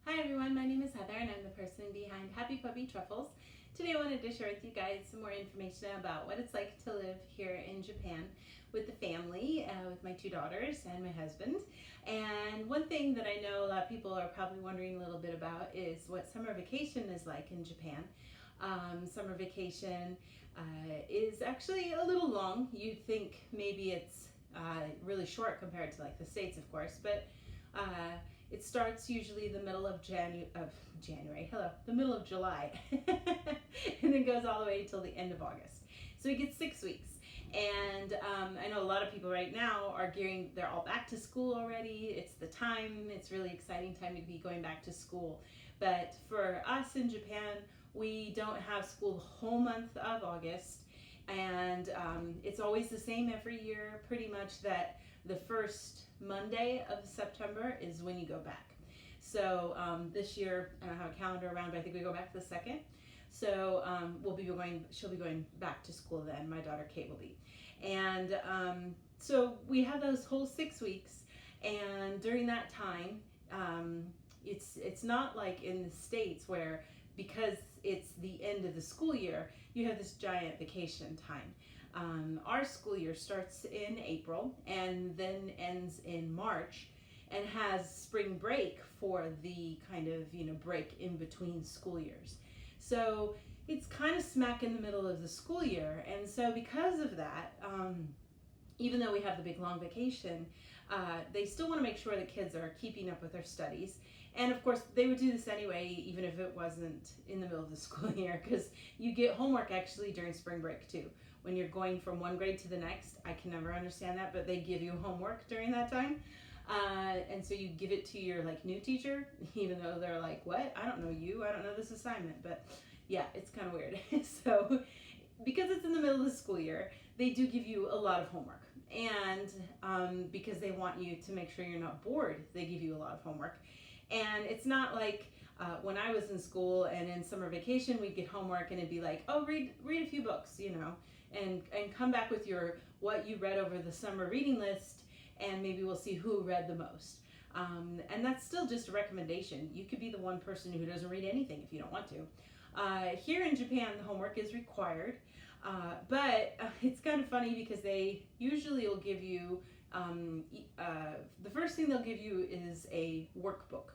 Hi everyone, my name is Heather and I'm the person behind happypuppytruffles. Today I wanted to share with you guys some more information about what it's like to live here in Japan with the family, with my two daughters and my husband. And one thing that I know a lot of people are probably wondering a little bit about is what summer vacation is like in Japan. Summer vacation is actually a little long. You'd think maybe it's really short compared to like the States, of course, but it starts usually the middle of the middle of July, and then goes all the way until the end of August. So we get 6 weeks. And I know a lot of people right now are they're all back to school already. It's the time, it's really exciting time to be going back to school. But for us in Japan, we don't have school the whole month of August. And it's always the same every year, pretty much, that the first Monday of September is when you go back. So this year, I don't have a calendar around, but I think we go back the 2nd. So she'll be going back to school then, my daughter Kate will be. And so we have those whole 6 weeks, and during that time, it's not like in the States where, because it's the end of the school year, you have this giant vacation time. Our school year starts in April and then ends in March and has spring break for the kind of, break in between school years. So it's kind of smack in the middle of the school year. And so because of that, even though we have the big long vacation, they still want to make sure the kids are keeping up with their studies. And of course, they would do this anyway, even if it wasn't in the middle of the school year, because you get homework actually during spring break too. When you're going from one grade to the next, I can never understand that, but they give you homework during that time. And so you give it to your new teacher, even though they're like, what? I don't know you, I don't know this assignment, but yeah, it's kind of weird. So because it's in the middle of the school year, they do give you a lot of homework. And because they want you to make sure you're not bored, they give you a lot of homework. And it's not like when I was in school and in summer vacation, we'd get homework and it'd be like, oh, read a few books, and come back with what you read over the summer reading list, and maybe we'll see who read the most. And that's still just a recommendation. You could be the one person who doesn't read anything if you don't want to. Here in Japan, the homework is required, but it's kind of funny because they usually will give you, the first thing they'll give you is a workbook.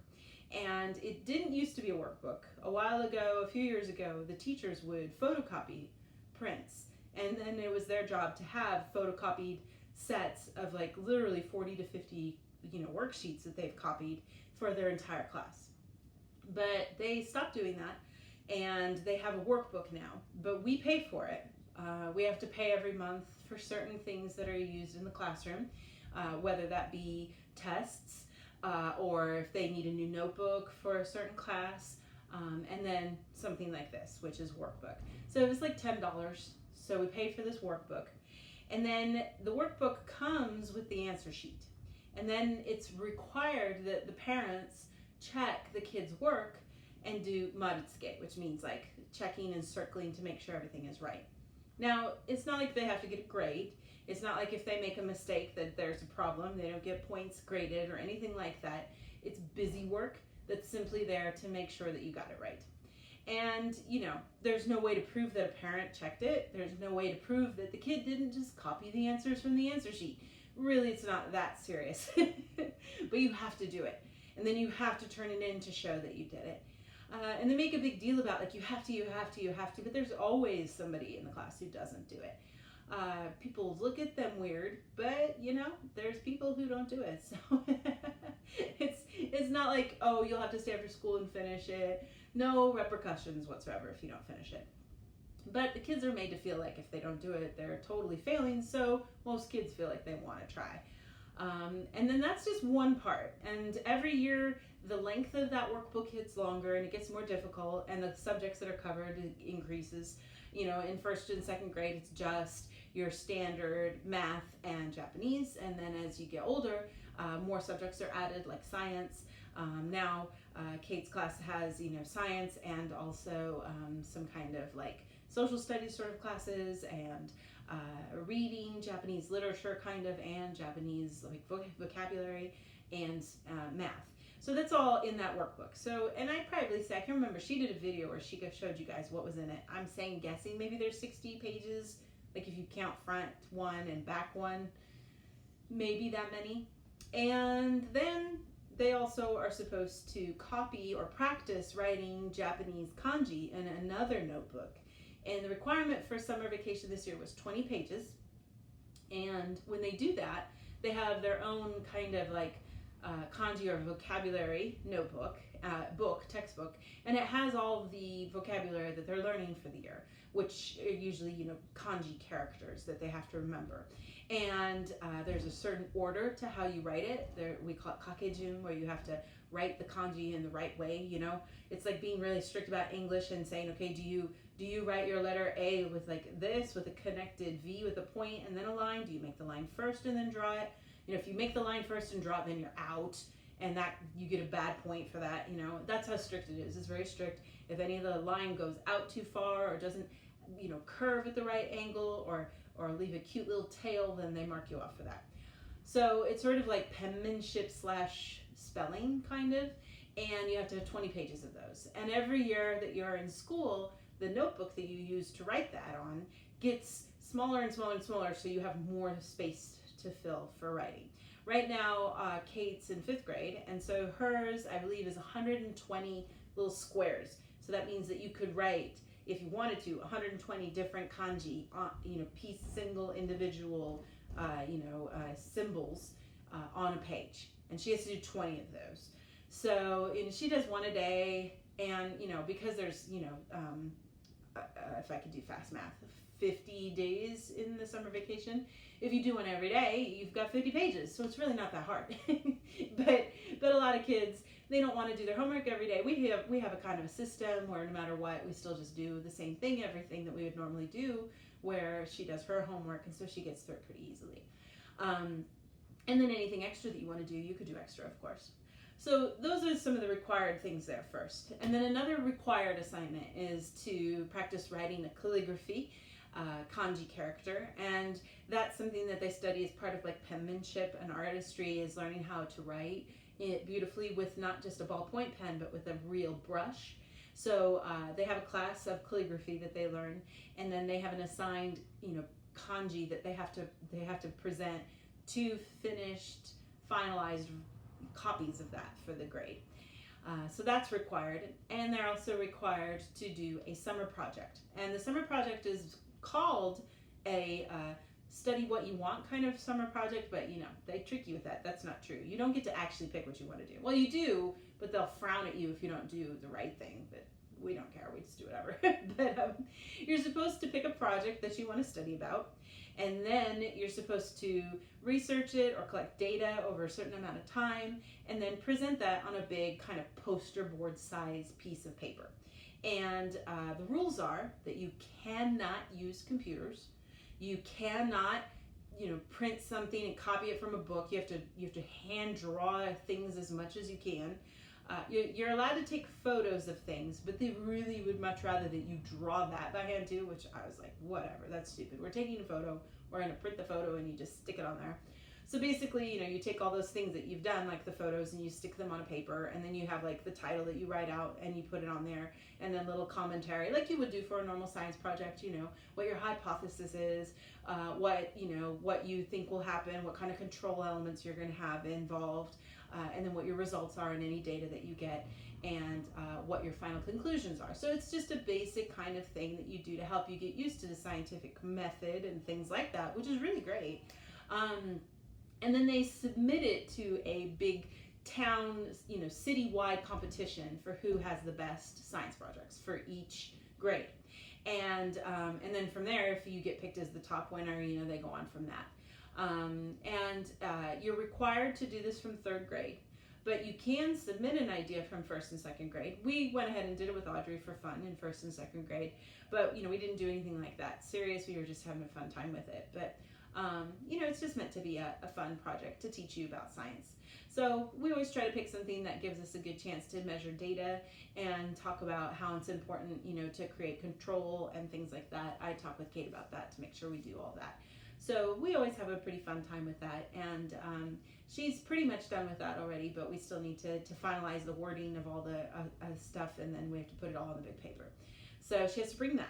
And it didn't used to be a workbook. A while ago, a few years ago, the teachers would photocopy prints. And then it was their job to have photocopied sets of literally 40 to 50 worksheets that they've copied for their entire class. But they stopped doing that, and they have a workbook now, but we pay for it. We have to pay every month for certain things that are used in the classroom, whether that be tests or if they need a new notebook for a certain class, and then something like this, which is workbook. So it was like $10. So we paid for this workbook. And then the workbook comes with the answer sheet. And then it's required that the parents check the kids' work and do maritsuke, which means checking and circling to make sure everything is right. Now, it's not like they have to get a grade. It's not like if they make a mistake that there's a problem. They don't get points graded or anything like that. It's busy work that's simply there to make sure that you got it right. And, there's no way to prove that a parent checked it. There's no way to prove that the kid didn't just copy the answers from the answer sheet. Really, it's not that serious. But you have to do it. And then you have to turn it in to show that you did it. And they make a big deal about you have to, but there's always somebody in the class who doesn't do it. People look at them weird, but there's people who don't do it. So it's not like, oh, you'll have to stay after school and finish it. No repercussions whatsoever if you don't finish it. But the kids are made to feel like if they don't do it, they're totally failing. So most kids feel like they want to try. And then that's just one part. And every year, the length of that workbook gets longer and it gets more difficult, and the subjects that are covered increases. In first and second grade, it's just your standard math and Japanese. And then as you get older, more subjects are added, like science. Now, Kate's class has, science and also some kind of social studies sort of classes, and reading, Japanese literature kind of, and Japanese vocabulary, and math. So that's all in that workbook. So, and I probably say, I can remember she did a video where she showed you guys what was in it. I'm guessing maybe there's 60 pages, like if you count front one and back one, maybe that many. And then they also are supposed to copy or practice writing Japanese kanji in another notebook. And the requirement for summer vacation this year was 20 pages. And when they do that, they have their own kind of like kanji or vocabulary notebook, textbook, and it has all of the vocabulary that they're learning for the year, which are usually, kanji characters that they have to remember. And there's a certain order to how you write it. We call it kakejun, where you have to write the kanji in the right way. It's like being really strict about English and saying, okay, do you write your letter A with like this, with a connected V with a point and then a line? Do you make the line first and then draw it? If you make the line first and draw it, then you're out, and that you get a bad point for that. That's how strict it is. It's very strict. If any of the line goes out too far or doesn't, curve at the right angle or leave a cute little tail, then they mark you off for that. So it's sort of like penmanship / spelling kind of, and you have to have 20 pages of those. And every year that you're in school, the notebook that you use to write that on gets smaller and smaller and smaller, so you have more space to fill for writing. Right now, Kate's in 5th grade, and so hers, I believe, is 120 little squares. So that means that you could write, if you wanted to, 120 different kanji, single individual, symbols on a page, and she has to do 20 of those. So she does one a day, and because there's if I could do fast math, 50 days in the summer vacation. If you do one every day, you've got 50 pages, so it's really not that hard. but a lot of kids, they don't want to do their homework every day. We have a kind of a system where no matter what, we still just do the same thing, everything that we would normally do, where she does her homework, and so she gets through it pretty easily. And then anything extra that you want to do, you could do extra, of course. So those are some of the required things there first. And then another required assignment is to practice writing a calligraphy kanji character, and that's something that they study as part of like penmanship and artistry, is learning how to write it beautifully with not just a ballpoint pen but with a real brush. So they have a class of calligraphy that they learn, and then they have an assigned kanji that they have to present 2 finished, finalized copies of that for the grade. So that's required, and they're also required to do a summer project. And the summer project is called a study what you want kind of summer project, but they trick you with that. That's not true. You don't get to actually pick what you want to do. Well, you do, but they'll frown at you if you don't do the right thing. But we don't care. We just do whatever. But you're supposed to pick a project that you want to study about, and then you're supposed to research it or collect data over a certain amount of time, and then present that on a big kind of poster board size piece of paper. And the rules are that you cannot use computers. You cannot, print something and copy it from a book. You have to hand draw things as much as you can. You're allowed to take photos of things, but they really would much rather that you draw that by hand too, which I was like, whatever, that's stupid. We're taking a photo, we're going to print the photo, and you just stick it on there. So basically, you take all those things that you've done, like the photos, and you stick them on a paper, and then you have like the title that you write out and you put it on there, and then little commentary like you would do for a normal science project, what your hypothesis is, what you think will happen, what kind of control elements you're going to have involved, and then what your results are in any data that you get, and what your final conclusions are. So it's just a basic kind of thing that you do to help you get used to the scientific method and things like that, which is really great. And then they submit it to a big town, citywide competition for who has the best science projects for each grade. And then from there, if you get picked as the top winner, they go on from that. You're required to do this from 3rd grade, but you can submit an idea from 1st and 2nd grade. We went ahead and did it with Audrey for fun in 1st and 2nd grade, but we didn't do anything like that serious. We were just having a fun time with it. But it's just meant to be a fun project to teach you about science. So we always try to pick something that gives us a good chance to measure data and talk about how it's important, to create control and things like that. I talk with Kate about that to make sure we do all that. So we always have a pretty fun time with that. And she's pretty much done with that already, but we still need to finalize the wording of all the stuff, and then we have to put it all on the big paper. So she has to bring that.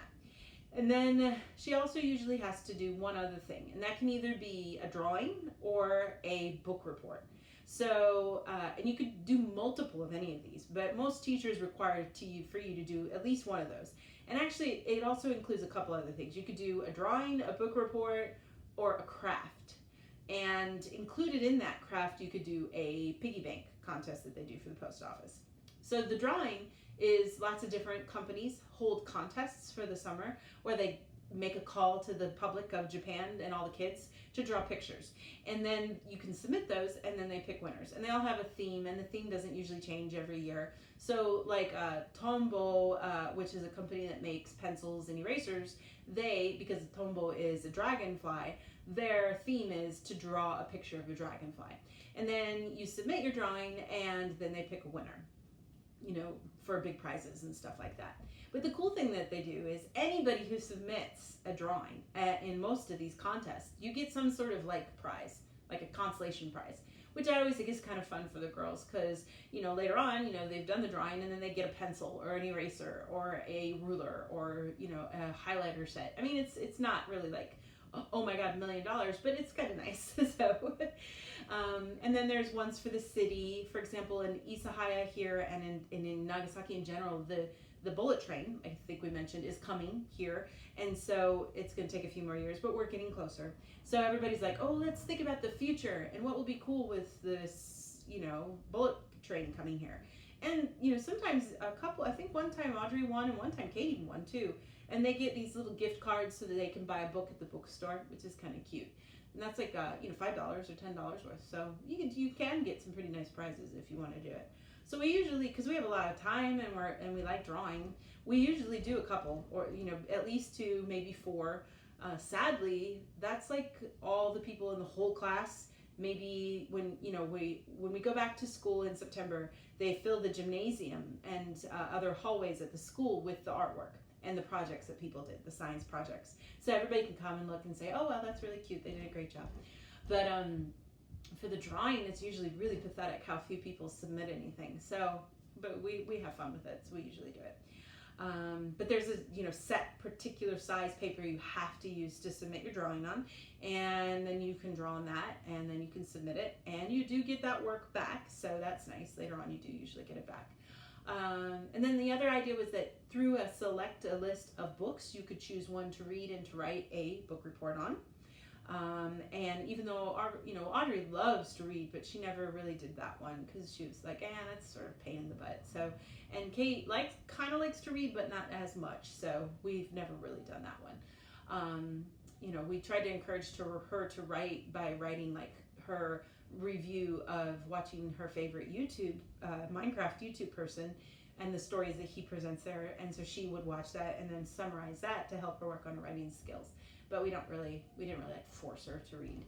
And then she also usually has to do one other thing, and that can either be a drawing or a book report. So, and you could do multiple of any of these, but most teachers require for you to do at least one of those. And actually, it also includes a couple other things. You could do a drawing, a book report, or a craft. And included in that craft, you could do a piggy bank contest that they do for the post office. So the drawing is lots of different companies hold contests for the summer where they make a call to the public of Japan and all the kids to draw pictures. And then you can submit those, and then they pick winners. And they all have a theme, and the theme doesn't usually change every year. So like Tombow, which is a company that makes pencils and erasers, because Tombow is a dragonfly, their theme is to draw a picture of a dragonfly. And then you submit your drawing, and then they pick a winner, for big prizes and stuff like that. But the cool thing that they do is anybody who submits a drawing in most of these contests, you get some sort of prize, like a consolation prize, which I always think is kind of fun for the girls because, later on, they've done the drawing and then they get a pencil or an eraser or a ruler or, a highlighter set. I mean, it's not really like, oh my God, $1 million, but it's kind of nice. So, and then there's ones for the city, for example, in Isahaya here and in Nagasaki in general, the bullet train, I think we mentioned, is coming here. And so it's going to take a few more years, but we're getting closer. So everybody's like, oh, let's think about the future and what will be cool with this, bullet train coming here. And, sometimes I think one time Audrey won and one time Katie won too. And they get these little gift cards so that they can buy a book at the bookstore, which is kind of cute. And that's like, $5 or $10 worth. So you can get some pretty nice prizes if you want to do it. So we usually, because we have a lot of time and we like drawing, we usually do a couple, or at least 2, maybe 4. Sadly, that's like all the people in the whole class. Maybe when we go back to school in September, they fill the gymnasium and other hallways at the school with the artwork and the projects that people did, the science projects. So everybody can come and look and say, oh, wow, that's really cute. They did a great job. But for the drawing, it's usually really pathetic how few people submit anything. So, but we have fun with it, so we usually do it. But there's a set particular size paper you have to use to submit your drawing on, and then you can draw on that, and then you can submit it, and you do get that work back, so that's nice. Later on, you do usually get it back. And then the other idea was that through a list of books, you could choose one to read and to write a book report on. And even though Audrey loves to read, but she never really did that one because she was like, that's sort of a pain in the butt. So, and Kate kind of likes to read, but not as much. So we've never really done that one. We tried to encourage her to write by writing like her review of watching her favorite Minecraft YouTube person and the stories that he presents there, and so she would watch that and then summarize that to help her work on her writing skills. But we didn't really force her to read.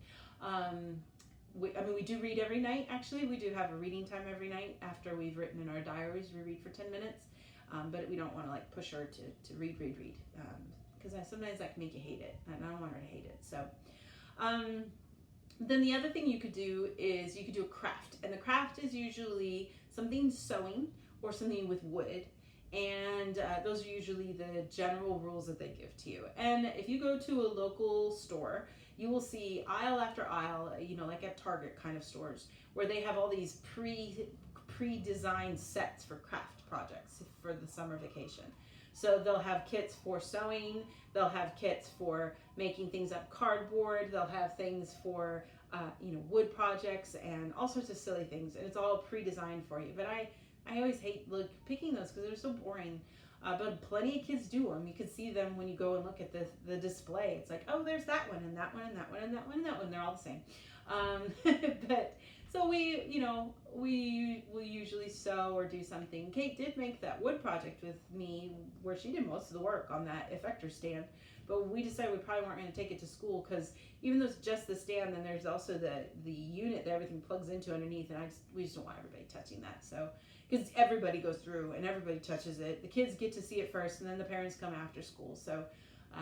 We do read every night. Actually, we do have a reading time every night after we've written in our diaries. We read for 10 minutes, but we don't want to push her to read, because sometimes that can make you hate it, and I don't want her to hate it. So. Then the other thing you could do is you could do a craft, and the craft is usually something sewing or something with wood, and those are usually the general rules that they give to you. And if you go to a local store, you will see aisle after aisle, like at Target kind of stores, where they have all these pre-designed sets for craft projects for the summer vacation. So they'll have kits for sewing, they'll have kits for making things up cardboard, they'll have things for wood projects and all sorts of silly things, and it's all pre-designed for you. But I always hate picking those because they're so boring. But plenty of kids do them. You can see them when you go and look at the display. It's like, oh, there's that one and that one and that one and that one and that one. They're all the same. But so we usually sew or do something. Kate did make that wood project with me where she did most of the work on that effector stand. But we decided we probably weren't going to take it to school because even though it's just the stand, then there's also the unit that everything plugs into underneath, and we just don't want everybody touching that. So because everybody goes through and everybody touches it, the kids get to see it first, and then the parents come after school. So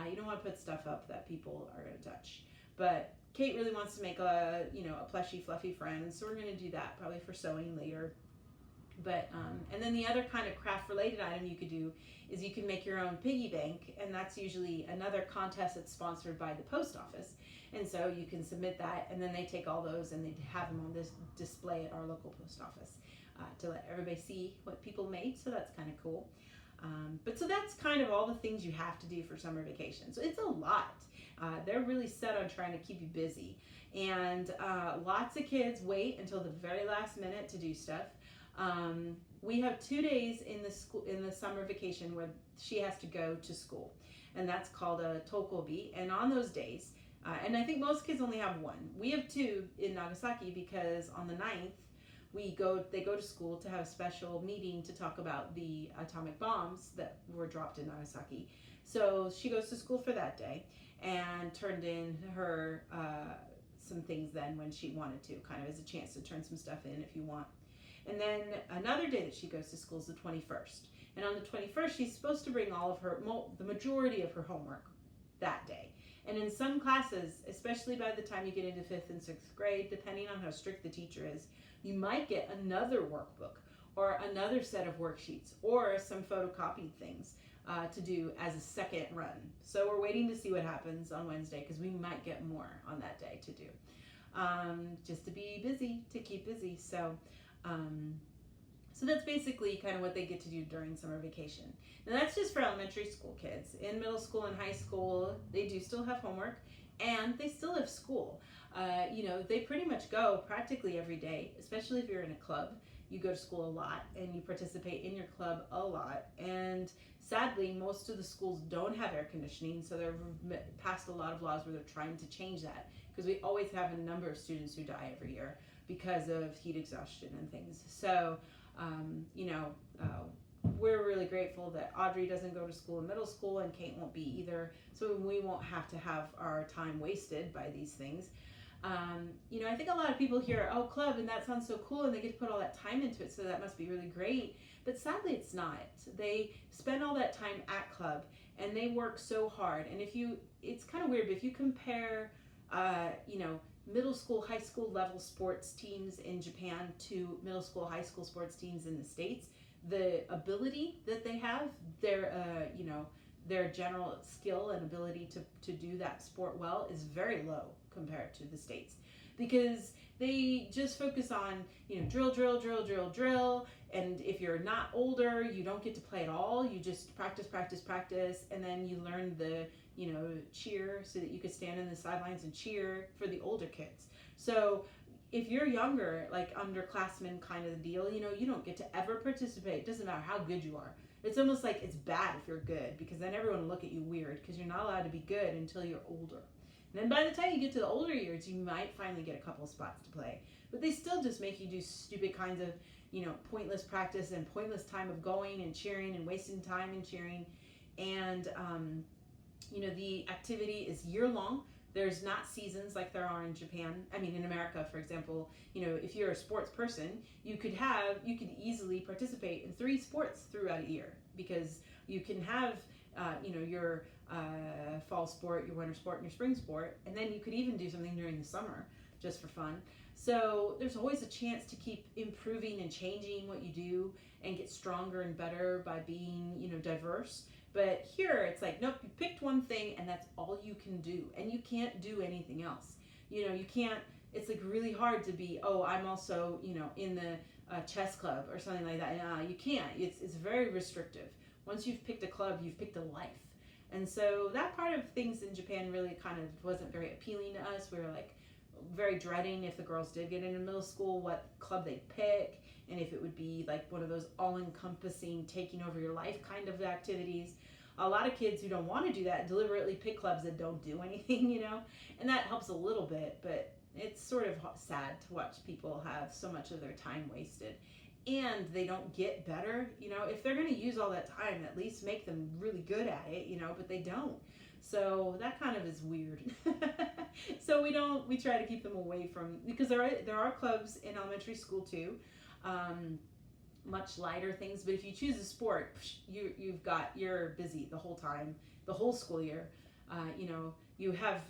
you don't want to put stuff up that people are going to touch. But Kate really wants to make a plushy, fluffy friend, so we're going to do that probably for sewing later. But and then the other kind of craft related item you could do is you can make your own piggy bank, and that's usually another contest that's sponsored by the post office. And so you can submit that, and then they take all those and they have them on this display at our local post office to let everybody see what people made. So that's kind of cool. But so that's kind of all the things you have to do for summer vacation. So it's a lot. They're really set on trying to keep you busy, and lots of kids wait until the very last minute to do stuff. We have 2 days in the summer vacation where she has to go to school, and that's called a tokobi. And on those days, and I think most kids only have one. We have 2 in Nagasaki because on the 9th they go to school to have a special meeting to talk about the atomic bombs that were dropped in Nagasaki. So she goes to school for that day and turned in her some things then when she wanted to, kind of as a chance to turn some stuff in if you want. And then another day that she goes to school is the 21st. And on the 21st, she's supposed to bring the majority of her homework that day. And in some classes, especially by the time you get into 5th and 6th grade, depending on how strict the teacher is, you might get another workbook or another set of worksheets or some photocopied things to do as a second run. So we're waiting to see what happens on Wednesday because we might get more on that day to do. Just to be busy, to keep busy. So that's basically kind of what they get to do during summer vacation. Now that's just for elementary school kids. In middle school and high school, they do still have homework and they still have school. They pretty much go practically every day, especially if you're in a club. You go to school a lot and you participate in your club a lot. And sadly, most of the schools don't have air conditioning, so they've passed a lot of laws where they're trying to change that because we always have a number of students who die every year because of heat exhaustion and things. So, we're really grateful that Audrey doesn't go to school in middle school and Kate won't be either. So we won't have to have our time wasted by these things. I think a lot of people hear, oh, club, and that sounds so cool, and they get to put all that time into it, so that must be really great. But sadly, it's not. They spend all that time at club, and they work so hard. And it's kind of weird, but if you compare, middle school, high school level sports teams in Japan to middle school, high school sports teams in the States, the ability that they have, their general skill and ability to do that sport well is very low compared to the States, because they just focus on, drill. And if you're not older, you don't get to play at all. You just practice. And then you learn the, cheer so that you could stand in the sidelines and cheer for the older kids. So if you're younger, like underclassmen kind of the deal, you don't get to ever participate. It doesn't matter how good you are. It's almost like it's bad if you're good, because then everyone will look at you weird because you're not allowed to be good until you're older. And then by the time you get to the older years, you might finally get a couple spots to play. But they still just make you do stupid kinds of, pointless practice and pointless time of going and cheering and wasting time and cheering. And, the activity is year long. There's not seasons like there are in Japan. I mean, in America, for example, if you're a sports person, you could easily participate in 3 sports throughout a year, because you can have, your fall sport, your winter sport, and your spring sport, and then you could even do something during the summer just for fun. So there's always a chance to keep improving and changing what you do and get stronger and better by being, diverse. But here it's like, nope, you picked one thing and that's all you can do, and you can't do anything else. You can't, it's like really hard to be, oh, I'm also, in the chess club or something like that. You can't. It's very restrictive. Once you've picked a club, you've picked a life. And so that part of things in Japan really kind of wasn't very appealing to us. We were like very dreading, if the girls did get into middle school, what club they'd pick, and if it would be like one of those all-encompassing, taking over your life kind of activities. A lot of kids who don't want to do that deliberately pick clubs that don't do anything, and that helps a little bit, but it's sort of sad to watch people have so much of their time wasted. And they don't get better, if they're going to use all that time, at least make them really good at it, but they don't. So that kind of is weird. So we try to keep them away from, because there are clubs in elementary school too, much lighter things. But if you choose a sport, you're busy the whole time, the whole school year. you have,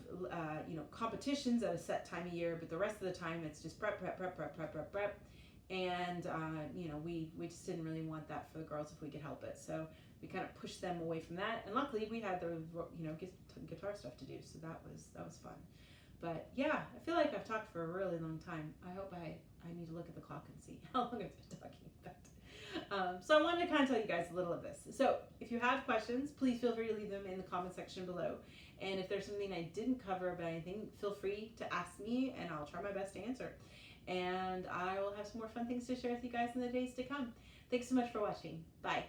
competitions at a set time of year, but the rest of the time it's just prep. And, we just didn't really want that for the girls if we could help it. So we kind of pushed them away from that. And luckily we had the, guitar stuff to do. So that was fun. But yeah, I feel like I've talked for a really long time. I hope I need to look at the clock and see how long I've been talking about. So I wanted to kind of tell you guys a little of this. So if you have questions, please feel free to leave them in the comment section below. And if there's something I didn't cover about anything, feel free to ask me and I'll try my best to answer. And I will have some more fun things to share with you guys in the days to come. Thanks so much for watching. Bye.